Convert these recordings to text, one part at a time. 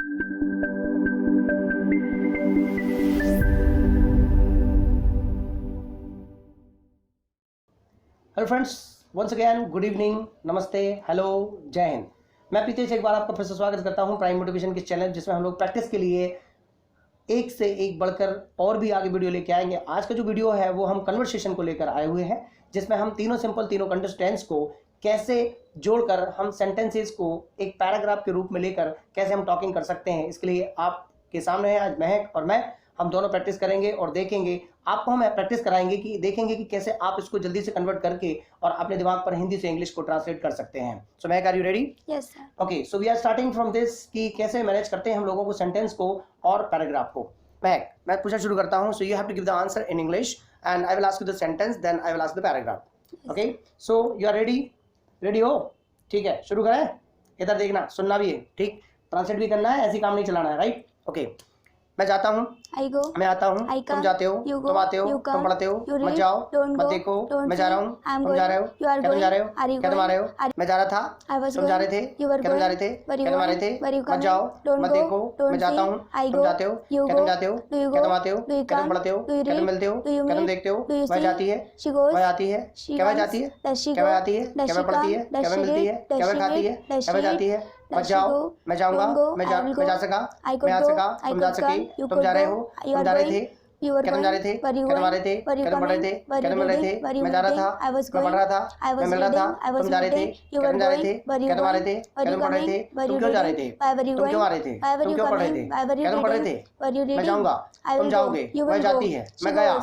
Hello friends, once again good evening, नमस्ते, hello, जय हिंद। मैं प्रीतेश एक बार आपका फिर से स्वागत करता हूं प्राइम मोटिवेशन के चैनल, जिसमें हम लोग प्रैक्टिस के लिए एक से एक बढ़कर और भी आगे वीडियो लेके आएंगे। आज का जो वीडियो है वो हम कन्वर्सेशन को लेकर आए हुए हैं, जिसमें हम तीनों सिंपल तीनों कंटीन्यूअस टेंस को कैसे जोड़कर हम सेंटेंसेस को एक पैराग्राफ के रूप में लेकर कैसे हम टॉकिंग कर सकते हैं। इसके लिए आपके सामने है आज महक और मैं, हम दोनों प्रैक्टिस करेंगे और देखेंगे, आपको हम प्रैक्टिस कराएंगे कि देखेंगे कि कैसे आप इसको जल्दी से कन्वर्ट करके और अपने दिमाग पर हिंदी से इंग्लिश को ट्रांसलेट कर सकते हैं। So Mahak, are you ready? Yes sir. Okay, so we are starting from this कि कैसे मैनेज करते हैं हम लोगों को सेंटेंस को और पैराग्राफ को। महक, मैं पूछना शुरू करता हूं। So you have to give the answer in English and I will ask you the sentence, then I will ask the paragraph. Okay, so you are ready? Ready हो? ठीक है, शुरू करें। इधर देखना, सुनना भी है, ठीक, ट्रांसलेट भी करना है, ऐसे काम नहीं चलाना है, राइट? ओके, मैं जाता हूँ, मैं आता हूँ, तुम जाते हो, तुम आते हो, तुम पढ़ते हो, मत जाओ, मत देखो, मैं जा रहा हूँ, तुम जा रहे हो, क्या तुम जा रहे हो, क्या तुम आ रहे हो, मैं जा रहा था, तुम जा रहे थे, क्या तुम जा रहे थे, क्या तुम आ रहे थे, मत जाओ, मत देखो, मैं जाता हूँ, तुम जाते हो, क्या तुम जाते हो, क्या तुम आते हो, क्या तुम पढ़ते हो, क्या तुम मिलते हो, क्या तुम देखते हो, वह जाती है, वह आती है, क्या वह जाती है, क्या वह आती है, क्या वह पढ़ती है, क्या वह मिलती है, क्या वह खाती है, क्या वह जाती है, मत जाओ, मैं जाऊंगा, मैं जा सका, मैं आ सका, तुम जा सके, तुम जा रहे हो, तुम जा रहे थे, क्या तुम जा रहे थे, क्या तुम आ रहे थे, क्या तुम पढ़ रहे थे, क्या तुम मिल रहे थे, मैं जा रहा था, मैं पढ़ रहा था, मैं मिल रहा था, तुम जा रहे थे, क्या तुम जा रहे थे, क्या तुम आ रहे थे, क्या तुम पढ़ रहे थे, तुम क्यों जा रहे थे, तुम क्यों आ रहे थे, तुम क्यों पढ़ रहे थे, क्या तुम पढ़ रहे थे, मैं जाऊंगा, तुम जाओगे, वह जाती है, मैं गया,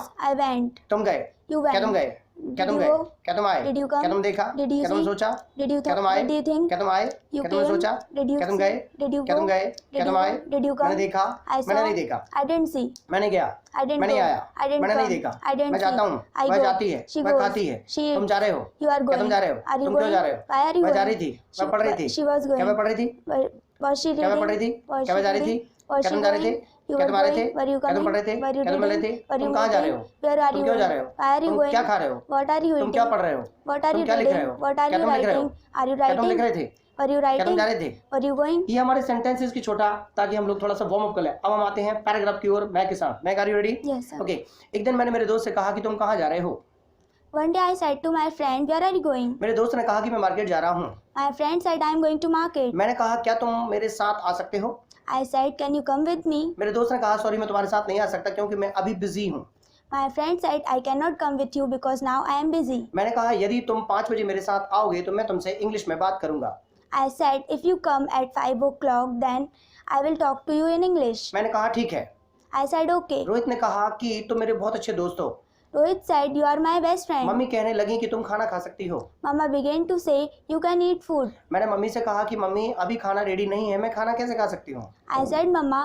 तुम गए, क्या तुम गए, क्या तुम गए, क्या तुम आए, क्या तुम देखा, क्या तुम सोचा, क्या तुम आए, क्या तुम आए, क्या तुमने सोचा, क्या तुम गए, क्या तुम गए, क्या तुम आए, मैंने देखा, मैंने नहीं देखा, मैंने गया, मैं नहीं आया, मैंने नहीं देखा, मैं जाता हूँ, वह जाती है, वह खाती है, तुम जा रहे हो, क्या तुम जा रहे हो, तुम क्यों जा रहे हो, मैं जा रही थी, मैं पढ़ रही थी, क्या मैं पढ़ रही थी, क्या मैं पढ़ रही थी, क्या मैं जा रही थी, क्या तुम जा रहे थे, क्या तुम आ रहे थे, क्या तुम पढ़ रहे थे, क्या तुम मिल रहे थे, तुम कहाँ जा रहे हो, तुम क्यों जा रहे हो, तुम क्या खा रहे हो, तुम क्या पढ़ रहे हो, तुम क्या लिख रहे हो, क्या तुम लिख रहे हो, क्या तुम लिख रहे थे, क्या तुम जा रहे थे। ये हमारे सेंटेंसेस की छोटा, ताकि हम लोग थोड़ा सा वार्म अप कर लें। अब हम आते हैं पैराग्राफ की ओर, मैं के साथ। मैं, आर यू रेडी? ओके, एक दिन मैंने मेरे दोस्त से कहा कि तुम कहाँ जा रहे हो। One day I said to my friend, where are you going? मेरे दोस्त ने कहा कि मैं मार्केट जा रहा हूँ। My friend said, I am going to market. मैंने कहा, क्या तुम मेरे साथ आ सकते हो। I said, can you come with me? मेरे दोस्त ने कहा, सॉरी मैं तुम्हारे साथ नहीं आ सकता क्योंकि मैं अभी बिजी हूँ। My friend said, I cannot come with you because now I am busy. मैंने कहा, यदि तुम 5 बजे मेरे साथ आओगे तो मैं तुमसे इंग्लिश में बात करूंगा। I said, if you come at 5 o'clock, then I will talk to you in English. मैंने कहा, ठीक है। I said, okay. रोहित ने कहा कि तुम मेरे बहुत अच्छे दोस्त हो। Rohit said, you are my best friend. Mummy कहने लगी कि तुम खाना खा सकती हो। Mama began to say, you can eat food. मैंने मम्मी से कहा कि मम्मी अभी खाना रेडी नहीं है, मैं खाना कैसे खा सकती हूँ। I said, Mama,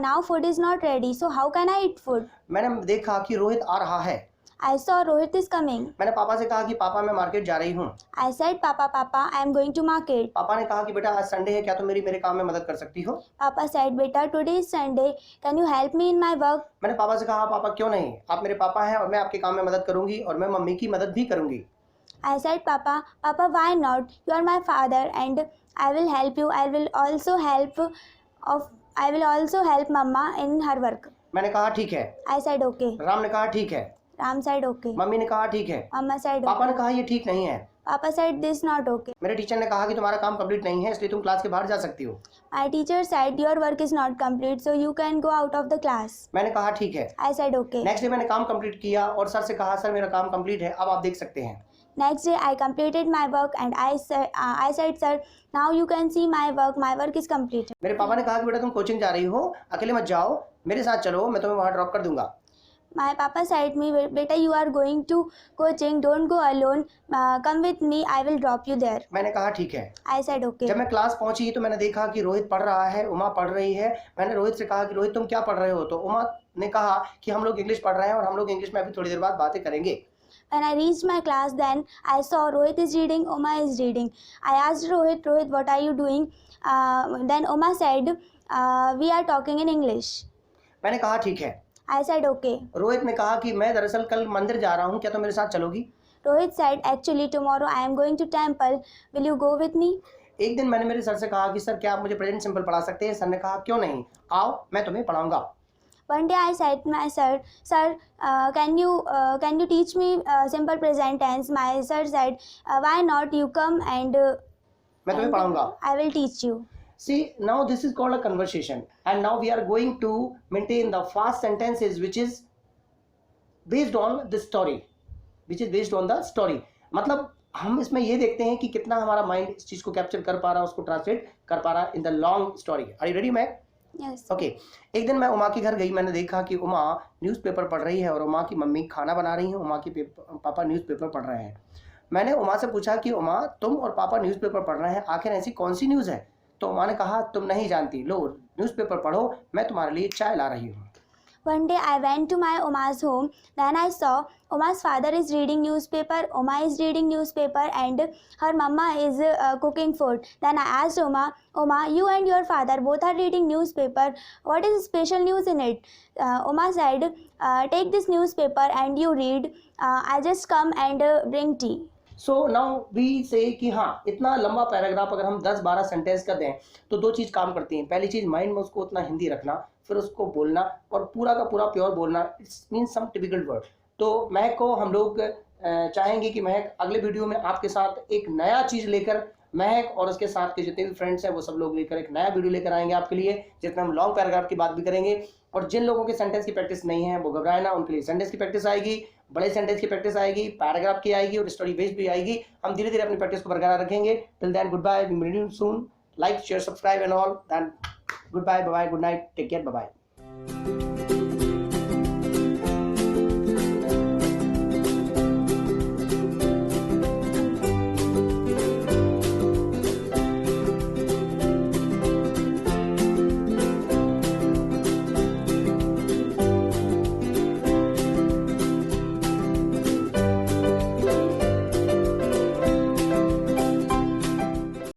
now food is not ready, so how can I eat food? मैंने देखा कि रोहित आ रहा है। I saw Rohit is coming. मैंने पापा से कहा कि पापा मैं मार्केट जा रही हूँ। I said, Papa, I am going to market. पापा ने कहा कि बेटा आज संडे है, क्या तुम मेरे काम में मदद कर सकती हो। Papa said, Beta, today is Sunday. Can you help me in my work? मैंने पापा से कहा, पापा क्यों नहीं, आप मेरे पापा हैं और मैं आपके काम में मदद करूंगी और मैं मम्मी की मदद भी करूंगी। I said, Papa, why not? You are my father and I will help you. I will also help Mama in her work. मैंने कहा ठीक है। I said, okay. राम ने कहा ठीक है। Ram said, okay. मम्मी ने कहा ठीक है। Mama said, okay. पापा ने कहा ये ठीक नहीं है। Papa said, this not okay. मेरे टीचर ने कहा कि तुम्हारा काम कंप्लीट नहीं है, इसलिए तुम क्लास के बाहर जा सकती हो। My teacher said, your work is not complete, so you can go out of the class. मैंने कहा ठीक है। I said, okay. Next day मैंने काम कंप्लीट किया और सर से कहा, सर मेरा काम कंप्लीट है, अब आप देख सकते हैं। Next day I completed my work and I said, sir, now you can see my work. My work is complete. मेरे पापा ने कहा कि बेटा तुम कोचिंग जा रही हो, अकेले मत जाओ, मेरे साथ चलो, मैं तुम्हें वहाँ ड्रॉप कर दूंगा। My papa said me, beta, you are going to coaching, don't go alone, come with me, I will drop you there. मैंने कहा ठीक है। I said okay. जब मैं क्लास पहुंची तो मैंने देखा कि रोहित पढ़ रहा है, उमा पढ़ रही है। मैंने रोहित से कहा कि रोहित तुम क्या पढ़ रहे हो, तो उमा ने कहा कि हम लोग इंग्लिश पढ़ रहे हैं और हम लोग इंग्लिश में अभी थोड़ी देर बाद बातें करेंगे। When I reached my class, then I saw Rohit is reading, Uma is reading. I asked Rohit, what are you doing? Then Uma said, we are talking in English. मैंने कहा ठीक है। I said okay. रोहित ने कहा कि मैं दरअसल कल मंदिर जा रहा हूँ, क्या तुम मेरे साथ चलोगी। Rohit said, actually tomorrow I am going to temple. Will you go with me? एक दिन मैंने मेरे सर से कहा कि सर क्या आप मुझे प्रेजेंट सिंपल पढ़ा सकते हैं? सर ने कहा क्यों नहीं, आओ मैं तुम्हें पढ़ाऊंगा। One day I said to my sir, "Sir, can you teach me simple present tense?" My sir said, "Why not? You come and मैं तुम्हें पढ़ाऊंगा। I will teach you." See, now this is called a conversation, and now we are going to maintain the fast sentences which is based on the story, मतलब हम इसमें ये देखते हैं कि कितना हमारा माइंड इस चीज को कैप्चर कर पा रहा है, उसको ट्रांसलेट कर पा रहा है in the long story. Are you ready Mac? Yes. Okay. एक दिन मैं उमा के घर गई, मैंने देखा कि उमा न्यूज़पेपर पढ़ रही है और उमा की मम्मी खाना बना रही है, उमा के पापा न्यूज़पेपर पढ़ रहे हैं। मैंने उमा से पूछा कि उमा तुम और पापा न्यूज़पेपर पढ़ रहे हैं, आखिर ऐसी कौन सी न्यूज़ है? तो उमा ने कहा तुम नहीं जानती, लो न्यूज़पेपर पढ़ो, मैं तुम्हारे लिए चाय ला रही हूँ। One day I went to my Uma's home. Then I saw Uma's father is reading newspaper, Uma is reading newspaper, and her mama is cooking food. Then I asked Uma, you and your father both are reading newspaper. What is special news in it? Uma said, take this newspaper and you read. I just come and bring tea. So now we say कि हाँ, इतना लंबा paragraph अगर हम 10-12 sentence कर दें तो दो चीज़ काम करती हैं। पहली चीज़ माइंड में उसको उतना हिंदी रखना, फिर उसको बोलना और पूरा का पूरा प्योर बोलना। It's mean some typical word. तो महक को हम लोग चाहेंगे कि महक अगले वीडियो में आपके साथ एक नया चीज़ लेकर, महक और उसके साथ के जितने भी फ्रेंड्स हैं वो सब लोग लेकर एक नया वीडियो लेकर आएंगे आपके लिए, जिसमें हम लॉन्ग पैराग्राफ की बात भी करेंगे। और जिन लोगों के सेंटेंस की प्रैक्टिस नहीं है वो घबराए ना, उनके लिए सेंटेंस की प्रैक्टिस आएगी, बड़े सेंटेंस की प्रैक्टिस आएगी, पैराग्राफ की आएगी और स्टोरी बेस्ड भी आएगी। हम धीरे धीरे अपनी प्रैक्टिस को बरकरार रखेंगे। Till then goodbye, we meet you soon, like share subscribe and all, then goodbye, bye bye, goodnight, take care, bye bye.